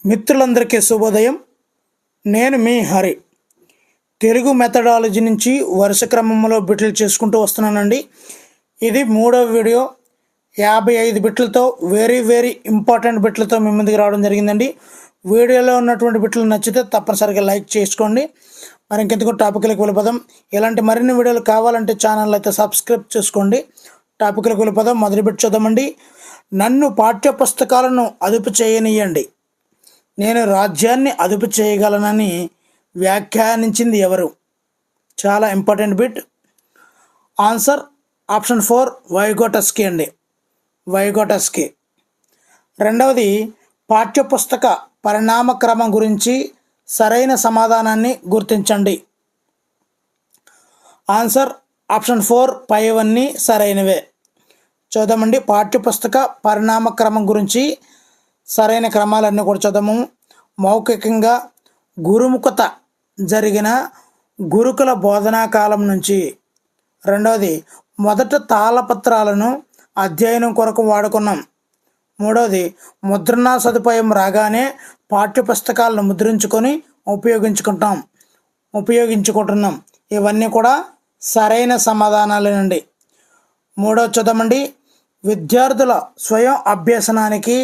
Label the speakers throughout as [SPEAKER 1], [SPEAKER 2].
[SPEAKER 1] మిత్రులందరికీ శుభోదయం. నేను మీ హరి. తెలుగు మెథడాలజీ నుంచి వరుస క్రమంలో బిట్లు చేసుకుంటూ వస్తున్నానండి. ఇది 3వ వీడియో. 55 బిట్లతో వెరీ ఇంపార్టెంట్ బిట్లతో మీ ముందుకు రావడం జరిగిందండి. వీడియోలో ఉన్నటువంటి బిట్లు నచ్చితే తప్పనిసరిగా లైక్ చేసుకోండి. మరి ఇంకెందుకు టాపిక్లకు వెళ్ళిపోదాం. ఇలాంటి మరిన్ని వీడియోలు కావాలంటే ఛానల్ అయితే సబ్స్క్రైబ్ చేసుకోండి. టాపిక్లకు వెళ్ళిపోదాం. మొదటి బిట్ చూద్దామండి. నన్ను పాఠ్య పుస్తకాలను అదుపు చేయనియండి, నేను రాజ్యాన్ని అదుపు చేయగలనని వ్యాఖ్యానించింది ఎవరు? చాలా ఇంపార్టెంట్ బిట్. ఆన్సర్ ఆప్షన్ 4 వైగోటస్కీ అండి. వైగోటస్కీ. రెండవది, పాఠ్యపుస్తక పరిణామ క్రమం గురించి సరైన సమాధానాన్ని గుర్తించండి. ఆన్సర్ ఆప్షన్ 4 పైవన్నీ సరైనవే. చూద్దామండి. పాఠ్యపుస్తక పరిణామ క్రమం గురించి సరైన క్రమాలన్నీ కూడా చూద్దాము. మౌఖికంగా గురుముఖత జరిగిన గురుకుల బోధనా కాలం నుంచి. రెండవది, మొదట తాళపత్రాలను అధ్యయనం కొరకు వాడుకున్నాం. మూడవది, ముద్రణా సదుపాయం రాగానే పాఠ్యపుస్తకాలను ముద్రించుకొని ఉపయోగించుకుంటున్నాం. ఇవన్నీ కూడా సరైన సమాధానాలేనండి. మూడవ చూద్దామండి. విద్యార్థుల స్వయం అభ్యసనానికి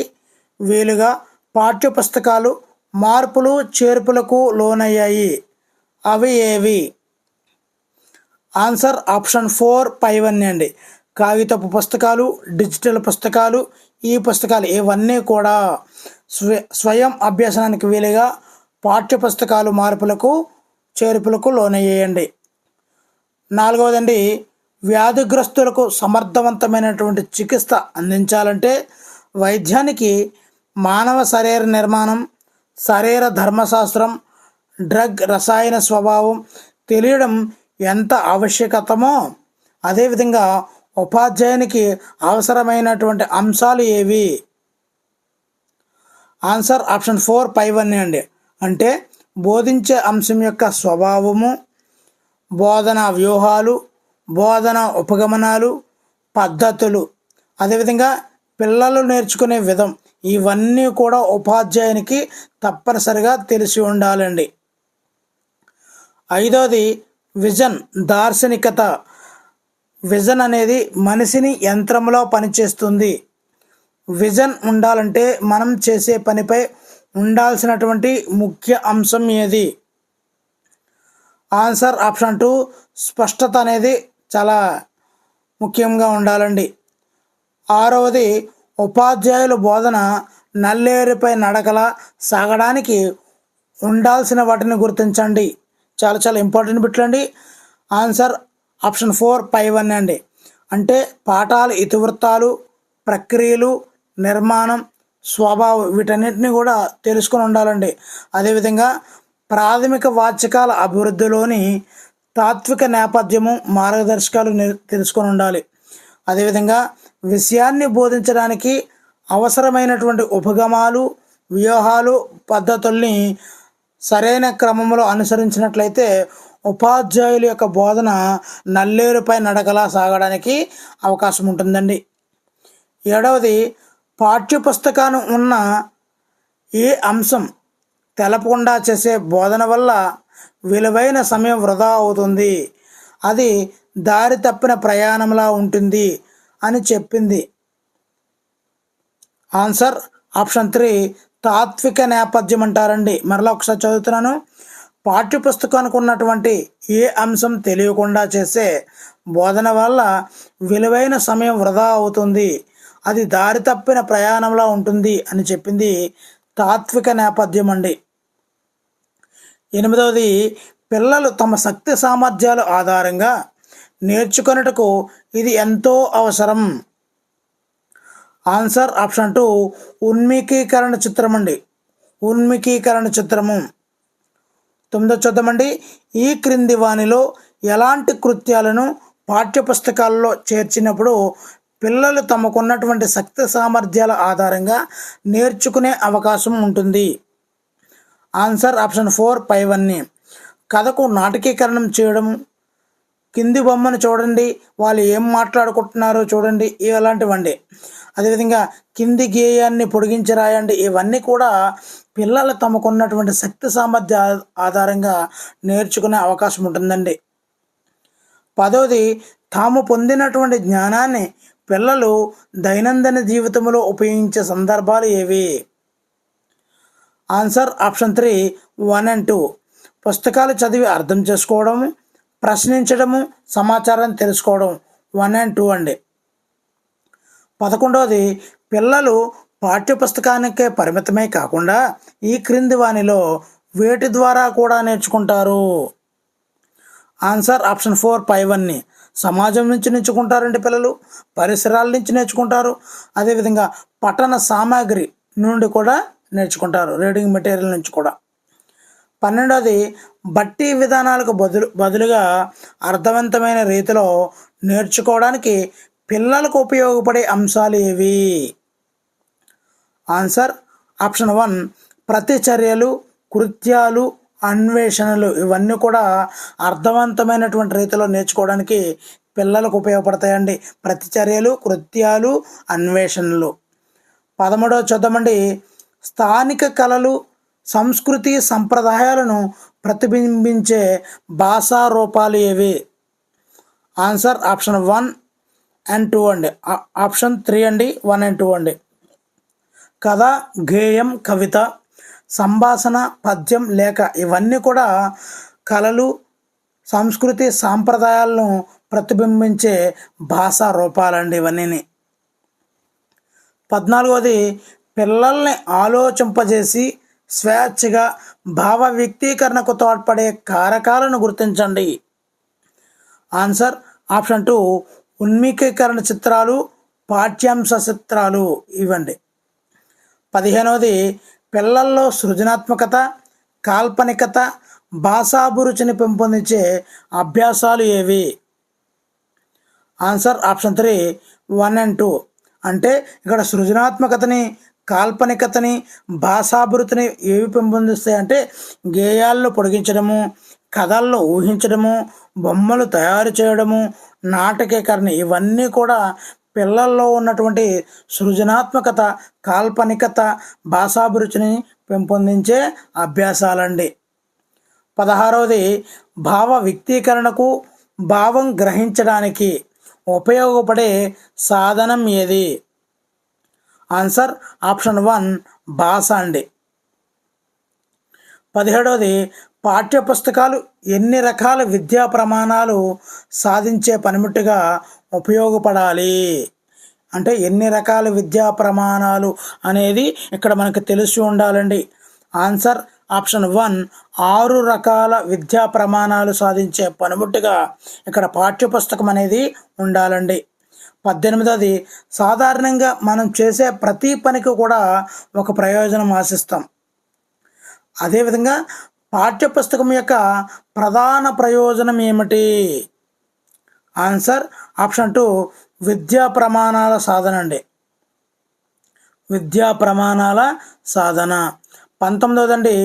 [SPEAKER 1] వీలుగా పాఠ్యపుస్తకాలు మార్పులు చేర్పులకు లోనయ్యాయి. అవి ఏవి? ఆన్సర్ ఆప్షన్ 4 పైవన్నీ అండి. కాగితపు పుస్తకాలు, డిజిటల్ పుస్తకాలు, ఈ పుస్తకాలు ఇవన్నీ కూడా స్వయం అభ్యసనానికి వీలుగా పాఠ్యపుస్తకాలు మార్పులకు చేర్పులకు లోనయ్యాయండి. నాలుగవదండి, వ్యాధిగ్రస్తులకు సమర్థవంతమైనటువంటి చికిత్స అందించాలంటే వైద్యానికి మానవ శరీర నిర్మాణం, శరీర ధర్మశాస్త్రం, డ్రగ్ రసాయన స్వభావం తెలియడం ఎంత ఆవశ్యకతమో అదేవిధంగా ఉపాధ్యాయునికి అవసరమైనటువంటి అంశాలు ఏవి? ఆన్సర్ ఆప్షన్ 4 పైవన్నీ అండి. అంటే బోధించే అంశం యొక్క స్వభావము, బోధనా వ్యూహాలు, బోధన ఉపగమనాలు, పద్ధతులు, అదేవిధంగా పిల్లలు నేర్చుకునే విధం, ఇవన్నీ కూడా ఉపాధ్యాయునికి తప్పనిసరిగా తెలిసి ఉండాలండి. ఐదవది, విజన్ దార్శనికత. విజన్ అనేది మనిషిని యంత్రంలో పనిచేస్తుంది. విజన్ ఉండాలంటే మనం చేసే పనిపై ఉండాల్సినటువంటి ముఖ్య అంశం ఏది? ఆన్సర్ ఆప్షన్ 2 స్పష్టత అనేది చాలా ముఖ్యంగా ఉండాలండి. ఆరవది, ఉపాధ్యాయుల బోధన నల్లేరుపై నడకలా సాగడానికి ఉండాల్సిన వాటిని గుర్తించండి. చాలా ఇంపార్టెంట్ బిట్లండి. ఆన్సర్ ఆప్షన్ 4 పైవన్నీ అండి. అంటే పాఠాలు, ఇతివృత్తాలు, ప్రక్రియలు, నిర్మాణం, స్వభావం వీటన్నిటిని కూడా తెలుసుకొని ఉండాలండి. అదేవిధంగా ప్రాథమిక వాచకాల అభివృద్ధిలోని తాత్విక నేపథ్యము, మార్గదర్శకాలు తెలుసుకొని ఉండాలి. అదేవిధంగా విషయాన్ని బోధించడానికి అవసరమైనటువంటి ఉపగమాలు, వ్యూహాలు, పద్ధతుల్ని సరైన క్రమంలో అనుసరించినట్లయితే ఉపాధ్యాయుల యొక్క బోధన నల్లేరుపై నడకలా సాగడానికి అవకాశం ఉంటుందండి. ఏడవది, పాఠ్యపుస్తకాన్ని ఉన్న ఏ అంశం తెలపకుండా చేసే బోధన వల్ల విలువైన సమయం వృధా అవుతుంది, అది దారి తప్పిన ప్రయాణంలా ఉంటుంది అని చెప్పింది. ఆన్సర్ ఆప్షన్ 3 తాత్విక నేపథ్యం అంటారండి. మరలా ఒకసారి చదువుతున్నాను. పాఠ్యపుస్తకానికి ఉన్నటువంటి ఏ అంశం తెలియకుండా చేసే బోధన వల్ల విలువైన సమయం వృధా అవుతుంది, అది దారి తప్పిన ప్రయాణంలా ఉంటుంది అని చెప్పింది తాత్విక నేపథ్యం అండి. ఎనిమిదవది, పిల్లలు తమ శక్తి సామర్థ్యాల ఆధారంగా నేర్చుకొనుటకు ఇది ఎంతో అవసరం. ఆన్సర్ ఆప్షన్ 2 ఉన్ముఖీకరణ చిత్రం అండి. ఉన్ముఖీకరణ చిత్రము. 9వ చూద్దామండి. ఈ క్రింది వానిలో ఎలాంటి కృత్యాలను పాఠ్యపుస్తకాల్లో చేర్చినప్పుడు పిల్లలు తమకున్నటువంటి శక్తి సామర్థ్యాల ఆధారంగా నేర్చుకునే అవకాశం ఉంటుంది? ఆన్సర్ ఆప్షన్ 4 పైవన్నీ. కథకు నాటకీకరణం చేయడం, కింది బొమ్మను చూడండి, వాళ్ళు ఏం మాట్లాడుకుంటున్నారో చూడండి, ఇలాంటివండి. అదేవిధంగా కింది గేయాన్ని పొడిగించి రాయండి, ఇవన్నీ కూడా పిల్లలు తమకున్నటువంటి శక్తి సామర్థ్య ఆధారంగా నేర్చుకునే అవకాశం ఉంటుందండి. 10వది, తాము పొందినటువంటి జ్ఞానాన్ని పిల్లలు దైనందిన జీవితంలో ఉపయోగించే సందర్భాలు ఏవి? Answer option 3, 1 and 2. పుస్తకాలు చదివి అర్థం చేసుకోవడము, ప్రశ్నించడము, సమాచారం తెలుసుకోవడం 1 and 2 అండి. 11వది, పిల్లలు పాఠ్యపుస్తకానికే పరిమితమే కాకుండా ఈ క్రింది వానిలో వేటి ద్వారా కూడా నేర్చుకుంటారు? ఆన్సర్ ఆప్షన్ 4, పైవన్నీ. సమాజం నుంచి నేర్చుకుంటారండి పిల్లలు, పరిసరాల నుంచి నేర్చుకుంటారు, అదేవిధంగా పఠన సామాగ్రి నుండి కూడా నేర్చుకుంటారు, రీడింగ్ మెటీరియల్ నుంచి కూడా. 12వది, బట్టి విధానాలకు బదులుగా అర్థవంతమైన రీతిలో నేర్చుకోవడానికి పిల్లలకు ఉపయోగపడే అంశాలు ఏవి? ఆన్సర్ ఆప్షన్ 1, ప్రతిచర్యలు, కృత్యాలు, అన్వేషణలు. ఇవన్నీ కూడా అర్థవంతమైనటువంటి రీతిలో నేర్చుకోవడానికి పిల్లలకు ఉపయోగపడతాయండి. ప్రతిచర్యలు, కృత్యాలు, అన్వేషణలు. 13వ చూద్దామండి. స్థానిక కళలు, సంస్కృతి, సంప్రదాయాలను ప్రతిబింబించే భాషా రూపాలు ఏవి? ఆన్సర్ ఆప్షన్ 1 and 2 అండి. ఆప్షన్ 3 అండి, 1 and 2 అండి. కథ, గేయం, కవిత, సంభాషణ, పద్యం, లేఖ ఇవన్నీ కూడా కళలు, సంస్కృతి, సాంప్రదాయాలను ప్రతిబింబించే భాషా రూపాలండి ఇవన్నీ. 14వది, పిల్లల్ని ఆలోచింపజేసి స్వేచ్ఛగా భావ వ్యక్తీకరణకు తోడ్పడే కారకాలను గుర్తించండి. ఆన్సర్ ఆప్షన్ 2, ఉన్ముఖీకరణ చిత్రాలు, పాఠ్యాంశ చిత్రాలు ఇవ్వండి. 15వది, పిల్లల్లో సృజనాత్మకత, కాల్పనికత, భాషాభిరుచిని పెంపొందించే అభ్యాసాలు ఏవి? Answer option 3, 1 and 2. అంటే ఇక్కడ సృజనాత్మకతని, కాల్పనికతని, భాషాభివృద్ధిని ఏవి పెంపొందిస్తాయంటే గేయాల్లో పొడిగించడము, కథల్లో ఊహించడము, బొమ్మలు తయారు చేయడము, నాటకీకరణ ఇవన్నీ కూడా పిల్లల్లో ఉన్నటువంటి సృజనాత్మకత, కాల్పనికత, భాషాభిరుచిని పెంపొందించే అభ్యాసాలండి. 16వది, భావ వ్యక్తీకరణకు, భావం గ్రహించడానికి ఉపయోగపడే సాధనం ఏది? ఆన్సర్ ఆప్షన్ 1, భాష అండి. 17వది, పాఠ్యపుస్తకాలు ఎన్ని రకాల విద్యా ప్రమాణాలు సాధించే పనిముట్టుగా ఉపయోగపడాలి? అంటే ఎన్ని రకాల విద్యా ప్రమాణాలు అనేది ఇక్కడ మనకు తెలిసి ఉండాలండి. ఆన్సర్ ఆప్షన్ 1, 6 రకాల విద్యా ప్రమాణాలు సాధించే పనిముట్టుగా ఇక్కడ పాఠ్యపుస్తకం అనేది ఉండాలండి. 18వది, సాధారణంగా మనం చేసే ప్రతి పనికి కూడా ఒక ప్రయోజనం ఆశిస్తాం. అదేవిధంగా పాఠ్యపుస్తకం యొక్క ప్రధాన ప్రయోజనం ఏమిటి? ఆన్సర్ ఆప్షన్ 2, విద్యా ప్రమాణాల సాధన అండి. విద్యా ప్రమాణాల సాధన. 19వదండి,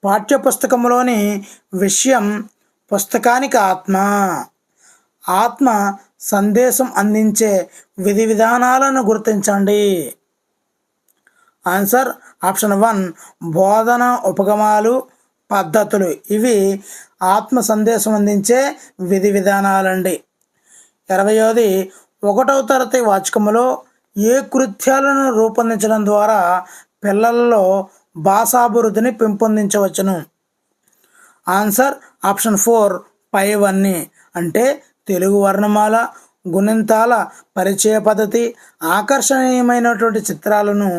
[SPEAKER 1] పాఠ్యపుస్తకంలోని విషయం పుస్తకానికి ఆత్మ సందేశం అందించే విధి విధానాలను గుర్తించండి. ఆన్సర్ ఆప్షన్ 1, బోధన ఉపగమాలు, పద్ధతులు. ఇవి ఆత్మ సందేశం అందించే విధి విధానాలండి. 20వది, 1వ తరగతి వాచకములో ఏ కృత్యాలను రూపొందించడం ద్వారా పిల్లలలో భాషాభివృద్ధిని పెంపొందించవచ్చును? ఆన్సర్ ఆప్షన్ 4, పైవన్నీ. అంటే తెలుగు వర్ణమాల, గుణింతాల పరిచయ పద్ధతి, ఆకర్షణీయమైనటువంటి చిత్రాలను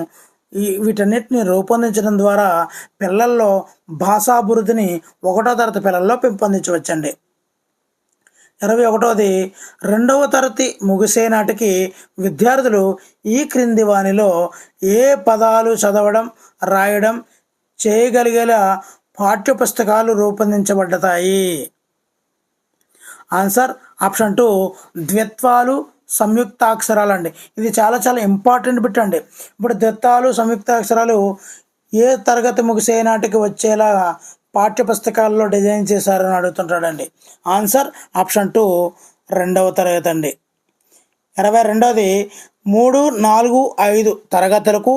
[SPEAKER 1] వీటన్నిటిని రూపొందించడం ద్వారా పిల్లల్లో భాషాభివృద్ధిని 1వ తరగతి పిల్లల్లో పెంపొందించవచ్చండి. 21వది, 2వ తరగతి ముగిసే నాటికి విద్యార్థులు ఈ క్రింది వానిలో ఏ పదాలు చదవడం, రాయడం చేయగలిగేలా పాఠ్యపుస్తకాలు రూపొందించబడతాయి? ఆన్సర్ ఆప్షన్ 2, ద్విత్వాలు, సంయుక్తాక్షరాలు అండి. ఇది చాలా చాలా ఇంపార్టెంట్ బిట్ అండి. ఇప్పుడు ద్విత్వాలు, సంయుక్తాక్షరాలు ఏ తరగతి ముగిసే నాటికి వచ్చేలా పాఠ్యపుస్తకాల్లో డిజైన్ చేశారని అడుగుతుంటాడండి. ఆన్సర్ ఆప్షన్ 2, 2వ తరగతి అండి. 22వది, 3, 4, 5 తరగతులకు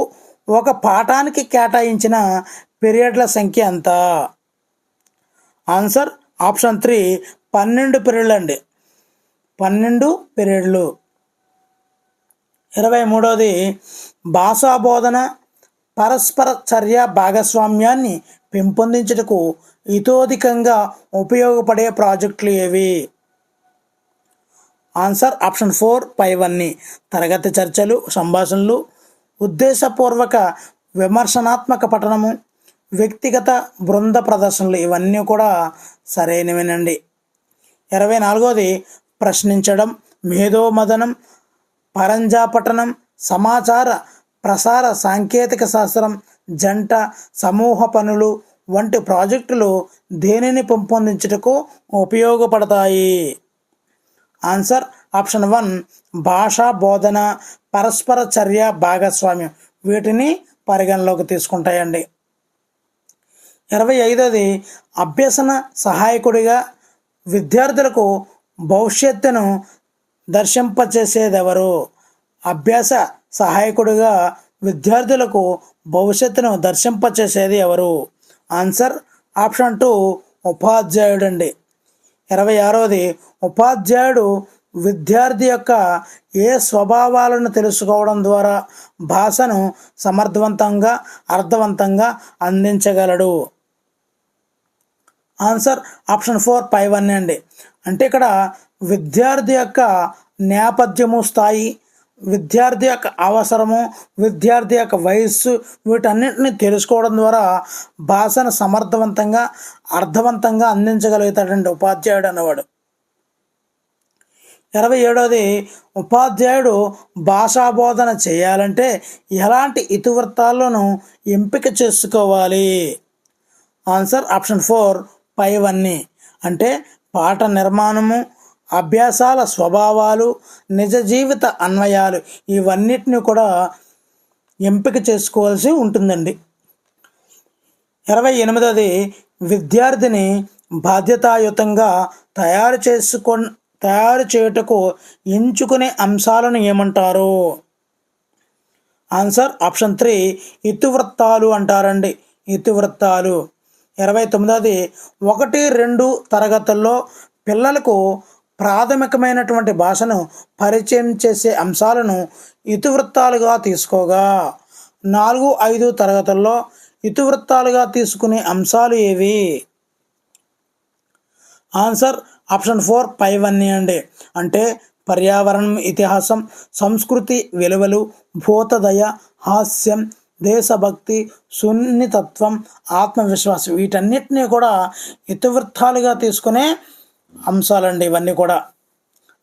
[SPEAKER 1] ఒక పాఠానికి కేటాయించిన పీరియడ్ల సంఖ్య ఎంత? ఆన్సర్ ఆప్షన్ 3 12 పీరియడ్లు అండి. 12 పీరియడ్లు. 23వది భాషా బోధన పరస్పర చర్య భాగస్వామ్యాన్ని పెంపొందించుటకు ఇతోధికంగా ఉపయోగపడే ప్రాజెక్టులు ఏవి? ఆన్సర్ ఆప్షన్ 4 పైవన్నీ. తరగతి చర్చలు, సంభాషణలు, ఉద్దేశపూర్వక విమర్శనాత్మక పఠనము, వ్యక్తిగత బృంద ప్రదర్శనలు ఇవన్నీ కూడా సరైనవేనండి. 24వది ప్రశ్నించడం, మేధోమథనం, పరంజా పఠనం, సమాచార ప్రసార సాంకేతిక శాస్త్రం, జంట సమూహ పనులు వంటి ప్రాజెక్టులు దేనిని పెంపొందించుటకు ఉపయోగపడతాయి? ఆన్సర్ ఆప్షన్ 1 భాషా బోధన పరస్పర చర్య భాగస్వామ్యం వీటిని పరిగణలోకి తీసుకుంటాయండి. 25వది అభ్యసన సహాయకుడిగా విద్యార్థులకు భవిష్యత్తును దర్శింపచేసేదెవరు? అభ్యాస సహాయకుడిగా విద్యార్థులకు భవిష్యత్తును దర్శింపచేసేది ఎవరు? ఆన్సర్ ఆప్షన్ 2 ఉపాధ్యాయుడు అండి. 26వది ఉపాధ్యాయుడు విద్యార్థి యొక్క ఏ స్వభావాలను తెలుసుకోవడం ద్వారా భాషను సమర్థవంతంగా అర్థవంతంగా అందించగలడు? ఆన్సర్ ఆప్షన్ 4 పైవన్నీ అండి. అంటే ఇక్కడ విద్యార్థి యొక్క నేపథ్యము స్థాయి, విద్యార్థి యొక్క అవసరము, విద్యార్థి యొక్క వయస్సు వీటన్నిటిని తెలుసుకోవడం ద్వారా భాషను సమర్థవంతంగా అర్థవంతంగా అందించగలుగుతాడండి ఉపాధ్యాయుడు అన్నవాడు. 27వది ఉపాధ్యాయుడు భాషా బోధన చేయాలంటే ఎలాంటి ఇతివృత్తాలను ఎంపిక చేసుకోవాలి? ఆన్సర్ ఆప్షన్ 4 పైవన్నీ. అంటే పాఠ నిర్మాణము, అభ్యాసాల స్వభావాలు, నిజ జీవిత అన్వయాలు ఇవన్నిటిని కూడా ఎంపిక చేసుకోవాల్సి ఉంటుందండి. 28వది విద్యార్థిని బాధ్యతాయుతంగా తయారు చేయుటకు ఎంచుకునే అంశాలను ఏమంటారు? ఆన్సర్ ఆప్షన్ 3 ఇతివృత్తాలు అంటారండి. ఇతివృత్తాలు. 29వది 1-2 తరగతుల్లో పిల్లలకు ప్రాథమికమైనటువంటి భాషను పరిచయం చేసే అంశాలను ఇతివృత్తాలుగా తీసుకోగా 4-5 తరగతుల్లో ఇతివృత్తాలుగా తీసుకునే అంశాలు ఏవి? ఆన్సర్ ఆప్షన్ 4 పైవన్నీ అండి. అంటే పర్యావరణం, ఇతిహాసం, సంస్కృతి విలువలు, భూతదయ, హాస్యం, దేశభక్తి, సున్నితత్వం, ఆత్మవిశ్వాసం వీటన్నిటినీ కూడా ఇతివృత్తాలుగా తీసుకునే అంశాలండి ఇవన్నీ కూడా.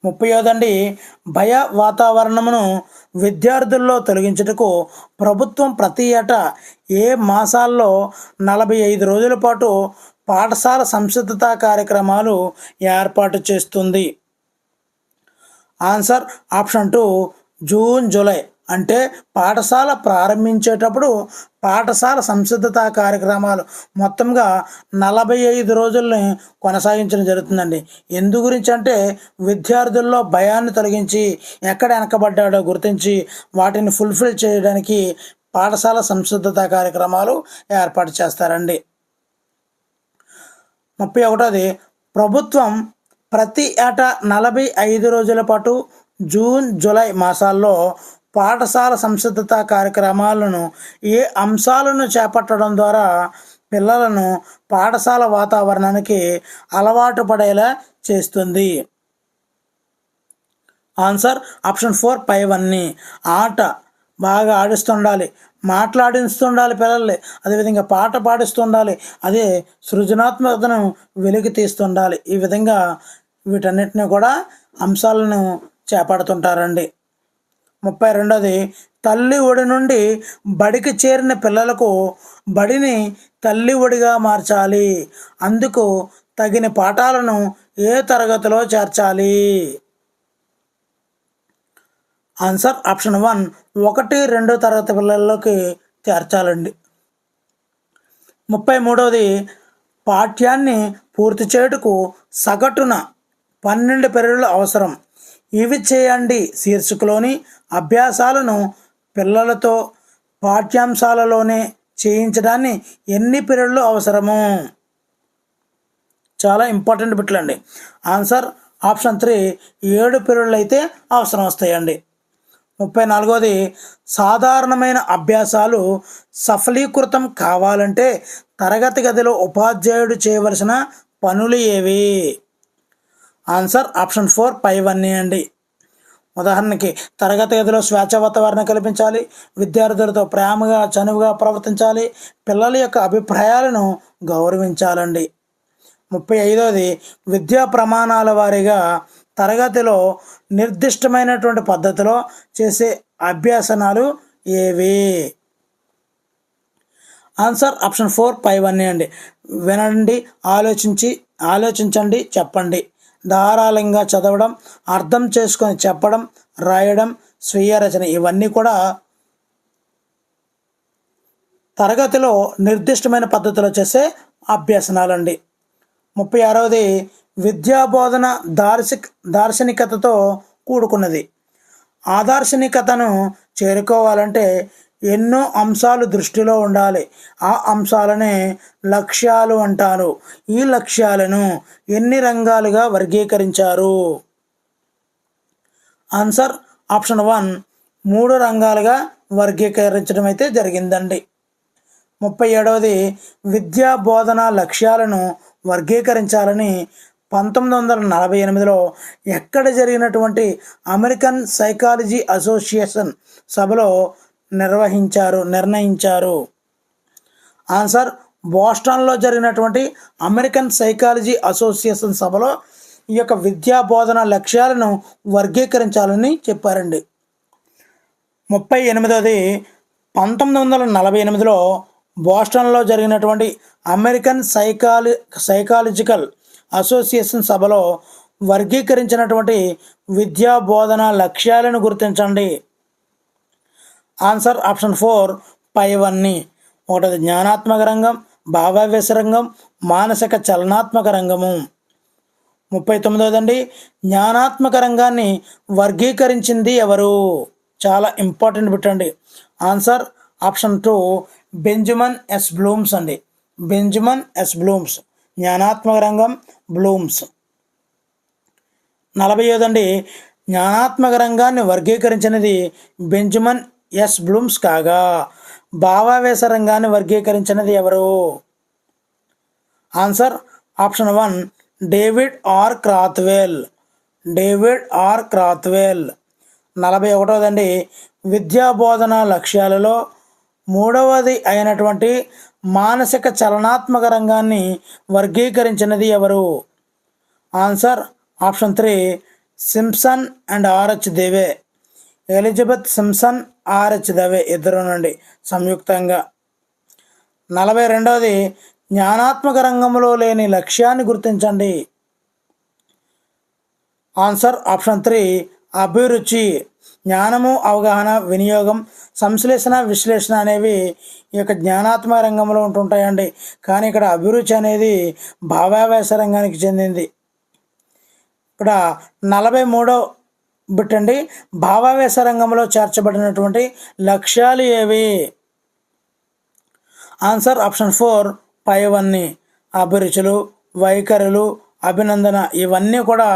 [SPEAKER 1] 30వదండి భయ వాతావరణమును విద్యార్థుల్లో తొలగించుటకు ప్రభుత్వం ప్రతి ఏటా ఏ మాసాల్లో 45 రోజుల పాటు పాఠశాల సంసిద్ధత కార్యక్రమాలు ఏర్పాటు చేస్తుంది? Answer option 2 June July. అంటే పాఠశాల ప్రారంభించేటప్పుడు పాఠశాల సంసిద్ధత కార్యక్రమాలు మొత్తంగా 45 రోజుల్ని కొనసాగించడం జరుగుతుందండి. ఎందు గురించి అంటే విద్యార్థుల్లో భయాన్ని తొలగించి ఎక్కడ వెనకబడ్డాడో గుర్తించి వాటిని ఫుల్ఫిల్ చేయడానికి పాఠశాల సంసిద్ధత కార్యక్రమాలు ఏర్పాటు చేస్తారండి. 31వది ప్రభుత్వం ప్రతి ఏటా 45 రోజుల పాటు జూన్ జూలై మాసాల్లో పాఠశాల సంసిద్ధత కార్యక్రమాలను ఏ అంశాలను చేపట్టడం ద్వారా పిల్లలను పాఠశాల వాతావరణానికి అలవాటు పడేలా చేస్తుంది? ఆన్సర్ ఆప్షన్ 4 పైవన్నీ. ఆట బాగా ఆడిస్తుండాలి, మాట్లాడిస్తుండాలి పిల్లల్ని, అదేవిధంగా పాట పాడిస్తుండాలి, అదే సృజనాత్మకతను వెలికి తీస్తుండాలి. ఈ విధంగా వీటన్నిటిని కూడా అంశాలను చేపడుతుంటారండి. 32వది తల్లి ఒడి నుండి బడికి చేరిన పిల్లలకు బడిని తల్లి ఒడిగా మార్చాలి. అందుకు తగిన పాఠాలను ఏ తరగతిలో చేర్చాలి? ఆన్సర్ ఆప్షన్ 1 1-2 తరగతి పిల్లల్లోకి చేర్చాలండి. 33వది పాఠ్యాన్ని పూర్తి చేయుటకు సగటున 12 పీరియడ్లు అవసరం. ఇవి చేయండి శీర్షికలోని అభ్యాసాలను పిల్లలతో పాఠ్యాంశాలలోనే చేయించడాన్ని ఎన్ని పీరియడ్లు అవసరము? చాలా ఇంపార్టెంట్ బిట్లు అండి. ఆన్సర్ ఆప్షన్ 3 7 పీరియడ్లు అయితే అవసరం వస్తాయండి. 34వది సాధారణమైన అభ్యాసాలు సఫలీకృతం కావాలంటే తరగతి గదిలో ఉపాధ్యాయుడు చేయవలసిన పనులు ఏవి? ఆన్సర్ ఆప్షన్ 4 పైవన్నీ అండి. ఉదాహరణకి తరగతి గదిలో స్వేచ్ఛ వాతావరణం కల్పించాలి, విద్యార్థులతో ప్రేమగా చనువుగా ప్రవర్తించాలి, పిల్లల యొక్క అభిప్రాయాలను గౌరవించాలండి. 35వది విద్యా ప్రమాణాల వారీగా తరగతిలో నిర్దిష్టమైనటువంటి పద్ధతిలో చేసే అభ్యాసనాలు ఏవి? ఆన్సర్ ఆప్షన్ 4 పైవన్నీ అండి. వినండి, ఆలోచించండి, చెప్పండి. ధారాళంగా చదవడం, అర్థం చేసుకొని చెప్పడం, రాయడం, స్వీయ రచన ఇవన్నీ కూడా తరగతిలో నిర్దిష్టమైన పద్ధతిలో చేసే అభ్యసనాలండి. 36వది విద్యాబోధన దార్శనికతతో కూడుకున్నది. ఆ దార్శనికతను చేరుకోవాలంటే ఎన్నో అంశాలు దృష్టిలో ఉండాలి. ఆ అంశాలనే లక్ష్యాలు అంటారు. ఈ లక్ష్యాలను ఎన్ని రంగాలుగా వర్గీకరించారు? ఆన్సర్ ఆప్షన్ 1 3 రంగాలుగా వర్గీకరించడం అయితే జరిగిందండి. 37వది విద్యా బోధన లక్ష్యాలను వర్గీకరించాలని 1948లో ఎక్కడ జరిగినటువంటి అమెరికన్ సైకాలజీ అసోసియేషన్ సభలో నిర్ణయించారు? ఆన్సర్ బోస్టన్లో జరిగినటువంటి అమెరికన్ సైకాలజీ అసోసియేషన్ సభలో ఈ యొక్క విద్యా బోధన లక్ష్యాలను వర్గీకరించాలని చెప్పారండి. 38వది 1948లో బోస్టన్లో జరిగినటువంటి అమెరికన్ సైకాలజికల్ అసోసియేషన్ సభలో వర్గీకరించినటువంటి విద్యా బోధన లక్ష్యాలను గుర్తించండి. ఆన్సర్ ఆప్షన్ 4 పైవన్నీ. 1 జ్ఞానాత్మక రంగం, భావావేశ రంగం, మానసిక చలనాత్మక రంగము. 39వదండి జ్ఞానాత్మక రంగాన్ని వర్గీకరించింది ఎవరు? చాలా ఇంపార్టెంట్ బిట్ అండి. Answer option 2 Benjamin S Blooms అండి. బెంజమిన్ ఎస్ బ్లూమ్స్ జ్ఞానాత్మక రంగం బ్లూమ్స్. 40వదండి జ్ఞానాత్మక రంగాన్ని వర్గీకరించినది బెంజమిన్ ఎస్ బ్లూమ్స్ కాగా భావావేశ రంగాన్ని వర్గీకరించినది ఎవరు? Answer option 1 David R Krathwohl. 41వదండి విద్యా బోధన లక్ష్యాలలో 3వది అయినటువంటి మానసిక చలనాత్మక రంగాన్ని వర్గీకరించినది ఎవరు? Answer option 3 Simpson and RH Dave. Elizabeth Simpson, RH Dave ఇద్దరునండి సంయుక్తంగా. 42వది జ్ఞానాత్మక రంగంలో లేని లక్ష్యాన్ని గుర్తించండి. ఆన్సర్ ఆప్షన్ 3 అభిరుచి. జ్ఞానము, అవగాహన, వినియోగం, సంశ్లేషణ, విశ్లేషణ అనేవి ఈ యొక్క జ్ఞానాత్మక రంగంలో ఉంటుంటాయండి. కానీ ఇక్కడ అభిరుచి అనేది భావావేశ రంగానికి చెందింది. ఇక్కడ 43వ బిట్ అండి భావావేశ రంగంలో చేర్చబడినటువంటి లక్ష్యాలు ఏవి? ఆన్సర్ ఆప్షన్ 4 పైవన్నీ. అభిరుచులు, వైఖరులు, అభినందన ఇవన్నీ కూడా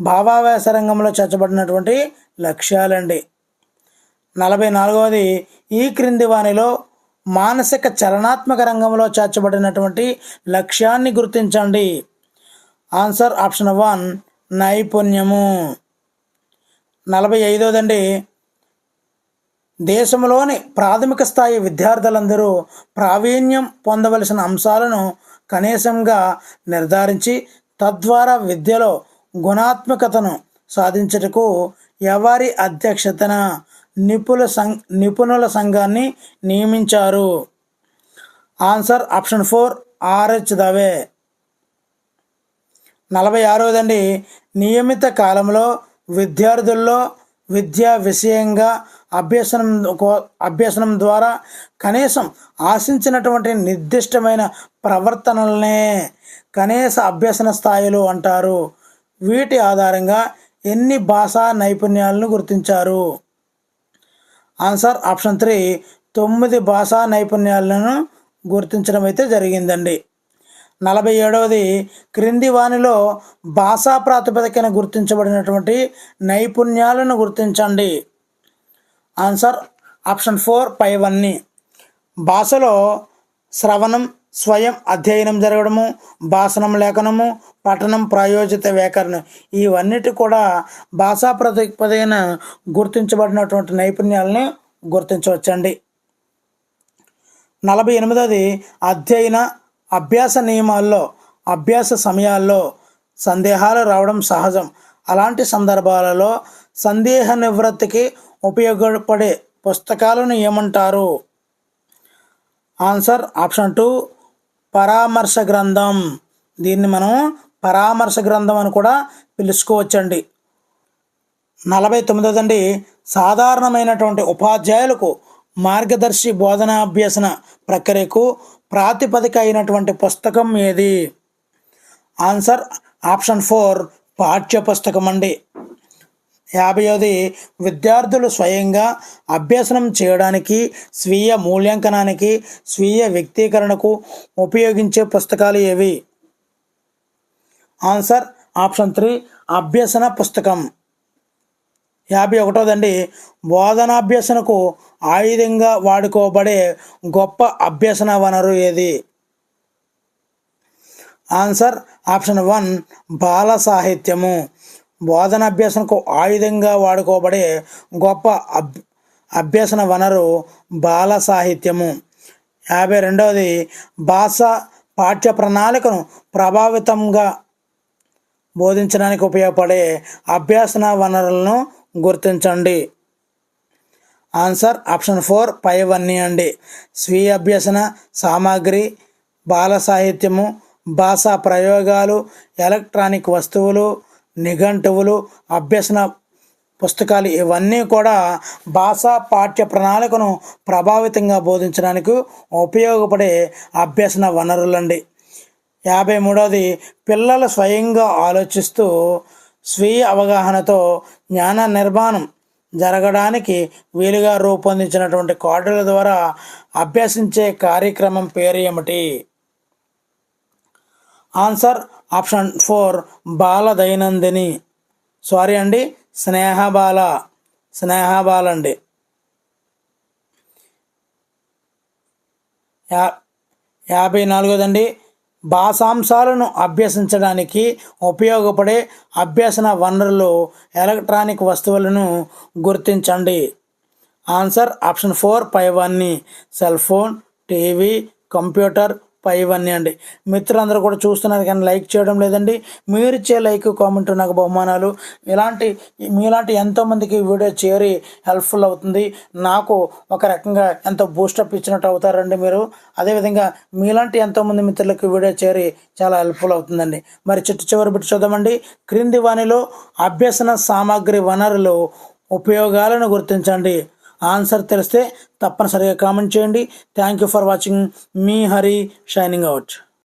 [SPEAKER 1] భావావేశ రంగంలో చేర్చబడినటువంటి లక్ష్యాలండి. 44వది ఈ క్రింది వానిలో మానసిక చలనాత్మక రంగంలో చేర్చబడినటువంటి లక్ష్యాన్ని గుర్తించండి. Answer option 1 నైపుణ్యము. 45వదండి దేశంలోని ప్రాథమిక స్థాయి విద్యార్థులందరూ ప్రావీణ్యం పొందవలసిన అంశాలను కనీసంగా నిర్ధారించి తద్వారా విద్యలో గుణాత్మకతను సాధించుటకు ఎవరి అధ్యక్షతన నిపుణుల సంఘాన్ని నియమించారు? Answer option 4 RH Dave. 46వదండి నియమిత కాలంలో విద్యార్థుల్లో విద్యా విషయంగా అభ్యసనం ద్వారా కనీసం ఆశించినటువంటి నిర్దిష్టమైన ప్రవర్తనలనే కనీస అభ్యసన స్థాయిలు అంటారు. వీటి ఆధారంగా ఎన్ని భాషా నైపుణ్యాలను గుర్తించారు? ఆన్సర్ ఆప్షన్ 3 9 భాషా నైపుణ్యాలను గుర్తించడం అయితే జరిగిందండి. 47వది క్రింది వానిలో భాషా ప్రాతిపదికన గుర్తించబడినటువంటి నైపుణ్యాలను గుర్తించండి. ఆన్సర్ ఆప్షన్ 4 పైవన్నీ. భాషలో శ్రవణం, స్వయం అధ్యయనం జరగడము, భాషణం, లేఖనము, పఠనం, ప్రాయోజిత వ్యాకరణం ఇవన్నిటి కూడా భాషా ప్రాతిపదికన గుర్తించబడినటువంటి నైపుణ్యాలని గుర్తించవచ్చండి. 48వది అధ్యయన అభ్యాస నియమాల్లో అభ్యాస సమయాల్లో సందేహాలు రావడం సహజం. అలాంటి సందర్భాలలో సందేహ నివృత్తికి ఉపయోగపడే పుస్తకాలను ఏమంటారు? ఆన్సర్ ఆప్షన్ 2 పరామర్శ గ్రంథం. దీన్ని మనం పరామర్శ గ్రంథం అని కూడా పిలుచుకోవచ్చండి. 49వదండి సాధారణమైనటువంటి ఉపాధ్యాయులకు మార్గదర్శి బోధనాభ్యసన ప్రక్రియకు ప్రాతిపదిక అయినటువంటి పుస్తకం ఏది? ఆన్సర్ ఆప్షన్ 4 పాఠ్య పుస్తకం అండి. 50వది విద్యార్థులు స్వయంగా అభ్యసనం చేయడానికి, స్వీయ మూల్యాంకనానికి, స్వీయ వ్యక్తీకరణకు ఉపయోగించే పుస్తకాలు ఏవి? ఆన్సర్ ఆప్షన్ 3 అభ్యసన పుస్తకం. 51వదండి బోధనాభ్యసనకు ఆయుధంగా వాడుకోబడే గొప్ప అభ్యసన వనరు ఏది? ఆన్సర్ ఆప్షన్ 1 బాల సాహిత్యము. బోధనాభ్యసనకు ఆయుధంగా వాడుకోబడే గొప్ప అభ్యసన వనరు బాల సాహిత్యము. 52వది భాష పాఠ్య ప్రణాళికను ప్రభావితంగా బోధించడానికి ఉపయోగపడే అభ్యసన వనరులను గుర్తించండి. ఆన్సర్ ఆప్షన్ 4 పైవన్నీ అండి. స్వీయ అభ్యసన సామాగ్రి, బాల సాహిత్యము, భాషా ప్రయోగాలు, ఎలక్ట్రానిక్ వస్తువులు, నిఘంటువులు, అభ్యసన పుస్తకాలు ఇవన్నీ కూడా భాషా పాఠ్య ప్రణాళికను ప్రభావితంగా బోధించడానికి ఉపయోగపడే అభ్యసన వనరులండి. 53వది పిల్లలు స్వయంగా ఆలోచిస్తూ స్వీయ అవగాహనతో జ్ఞాన నిర్మాణం జరగడానికి వీలుగా రూపొందించినటువంటి కార్డుల ద్వారా అభ్యసించే కార్యక్రమం పేరు ఏమిటి? ఆన్సర్ ఆప్షన్ 4 బాల దైనందిని. సారీ అండి, స్నేహబాల అండి. 54వదండి భాషాంశాలను అభ్యసించడానికి ఉపయోగపడే అభ్యసన వనరులు, ఎలక్ట్రానిక్ వస్తువులను గుర్తించండి. ఆన్సర్ ఆప్షన్ 4 పైవన్నీ. సెల్ ఫోన్, టీవీ, కంప్యూటర్ పైవన్నీ అండి. మిత్రులందరూ కూడా చూస్తున్నారు కానీ లైక్ చేయడం లేదండి. మీరు ఇచ్చే లైక్, కామెంట్ నాకు బహుమానాలు. మీలాంటి ఎంతోమందికి వీడియో చేరి హెల్ప్ఫుల్ అవుతుంది. నాకు ఒక రకంగా ఎంతో బూస్టప్ ఇచ్చినట్టు అవుతారండి మీరు. అదేవిధంగా మీలాంటి ఎంతోమంది మిత్రులకు వీడియో చేరి చాలా హెల్ప్ఫుల్ అవుతుందండి. మరి చివరి బిట్టు చూద్దామండి. క్రింది వానిలో అభ్యసన సామాగ్రి వనరులు ఉపయోగాలను గుర్తించండి. ఆన్సర్ తెలిస్తే తప్పనిసరిగా కామెంట్ చేయండి. Thank you for watching. Me Hari shining out.